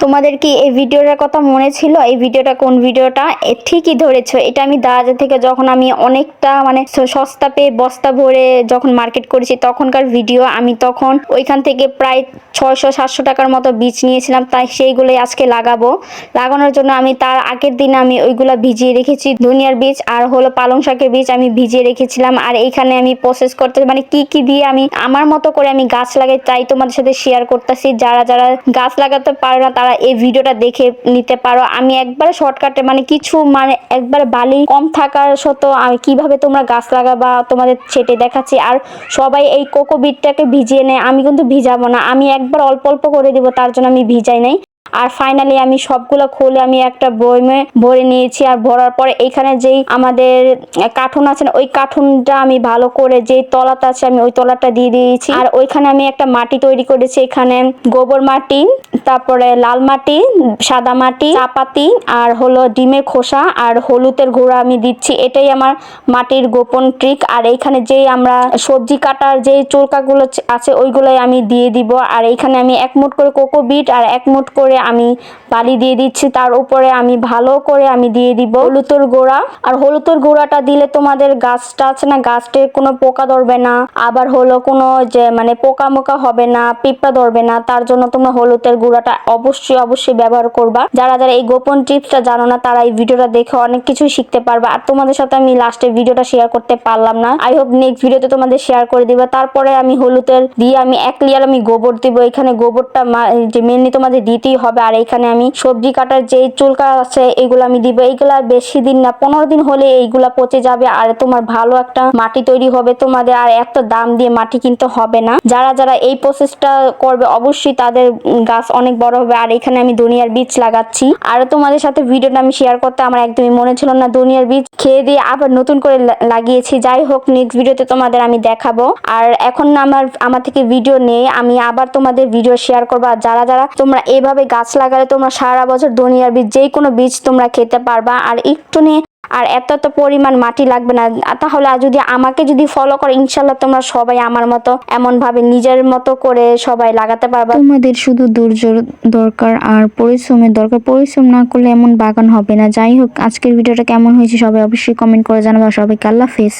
তোমাদের কি এই ভিডিওটার কথা মনে ছিল? এই ভিডিওটা কোন ভিডিওটা? ঠিকই ধরেছো, এটা আমি দারাজা থেকে যখন আমি অনেকটা মানে সস্তা পেয়ে বস্তা ভরে যখন মার্কেট করেছি তখনকার ভিডিও। আমি তখন ওইখান থেকে প্রায় 600-700 টাকার মতো বীজ নিয়েছিলাম, তাই সেইগুলোই আজকে লাগানোর জন্য আমি তার আগের দিন আমি ওইগুলা ভিজিয়ে রেখেছি। ধনিয়ার বীজ আর হলো পালং শাকের বীজ আমি ভিজিয়ে রেখেছিলাম। আর এইখানে আমি প্রসেস করতে মানে কি দিয়ে আমি আমার মতো করে আমি গাছ লাগাই তাই তোমাদের সাথে শেয়ার করতেছি। যারা যারা গাছ লাগাতে পারে না তারা এই ভিডিওটা দেখে নিতে পারো। আমি একবারে শর্টকাটে মানে কিছু মানে একবার বালি কম থাকার সত্ত্বেও আমি কিভাবে তোমরা গাছ লাগাবা তোমাদের সেটাই দেখাচ্ছি। আর সবাই এই কোকো বিটটাকে ভিজিয়ে নেয়, আমি কিন্তু ভিজাবো না, আমি একবার অল্প অল্প করে দিব, তার জন্য আমি ভিজাই নাই। আর ফাইনালি আমি সবগুলো খুলে আমি একটা বয়মে ভরে নিয়েছি। আর ভরার পরে এইখানে যেই আমাদের কার্টুন আছে না, ওই কার্টুনটা আমি ভালো করে যেই তলাটা আছে আমি ওই তলাটা দিয়ে দিয়েছি। আর ওইখানে আমি একটা মাটি তৈরি করেছি, এখানে গোবর মাটি, তারপরে লাল মাটি, সাদা মাটি, চাপাতি আর হলো ডিমের খোসা আর হলুদের গুঁড়া আমি দিচ্ছি। এটাই আমার মাটির গোপন ট্রিক। আর এইখানে যেই আমরা সবজি কাটার যে চৌকাগুলো আছে ওইগুলোই আমি দিয়ে দিব। আর এইখানে আমি 1 মুঠ করে কোকো বিট আর 1 মুঠ করে আমি বালি দিয়ে দিচ্ছি। তার উপরে আমি ভালো করে আমি দিয়ে দিব হলুদের গুঁড়া। আর হলুদের গুঁড়াটা দিলে তোমাদের গাছটা আছে না, গাছটায় কোনো পোকা ধরবে না, আবার হলো কোনো যে মানে পোকা মোকা হবে না, পিঁপড়া ধরবে না। তার জন্য তোমরা হলুদের গুঁড়াটা অবশ্যই ব্যবহার করবা। যারা যারা এই গোপন টিপসটা জানো না তারা এই ভিডিওটা দেখে অনেক কিছু শিখতে পারবে। আর তোমাদের সাথে আমি লাস্টে ভিডিওটা শেয়ার করতে পারলাম না, আই হোপ নেক্সট ভিডিওতে তোমাদের শেয়ার করে দিবা। তারপরে আমি হলুদের দিয়ে আমি 1 লেয়ার আমি গোবর দিব। এখানে গোবরটা যে মেনলি তোমাদের দিতেই হবে। আর এখানে আমি সবজি কাটার যে চুলকা আছে এগুলো আমি দিব। এইগুলা বেশি দিন না, 15 দিন হলে এইগুলা পচে যাবে আর তোমার ভালো একটা মাটি তৈরি হবে তোমাদের। আর এত দাম দিয়ে মাটি কিনতে হবে না। যারা যারা এই প্রসেসটা করবে অবশ্যই তাদের গাছ অনেক বড় হবে। আর এখানে আমি ধনিয়ার বীজ লাগাচ্ছি। আর তোমাদের সাথে ভিডিওটা আমি শেয়ার করতে আমার একদমই মনে ছিল না, ধনিয়ার বীজ খেয়ে দিয়ে আবার নতুন করে লাগিয়েছি। যাই হোক নেক্সট ভিডিওতে তোমাদের আমি দেখাবো। আর এখন আমার থেকে ভিডিও নেই, আমি আবার তোমাদের ভিডিও শেয়ার করবো। আর যারা যারা তোমরা এভাবে গাছ লাগালে তোমরা সারা বছর ধনিয়ার বীজ যে কোনো বীজ তোমরা খেতে পারবা। আর একটু নিয়ে আর এত পরিমাণ মাটি লাগবে না। তাহলে যদি আমাকে যদি ফলো করো ইনশাল্লাহ তোমরা সবাই আমার মতো এমন ভাবে নিজের মতো করে সবাই লাগাতে পারবা। তোমাদের শুধু ধৈর্য দরকার আর পরিশ্রমের দরকার, পরিশ্রম না করলে এমন বাগান হবে না। যাই হোক আজকের ভিডিওটা কেমন হয়েছে সবাই অবশ্যই কমেন্ট করে জানাবা। সবাইকে আল্লাহ হাফেজ।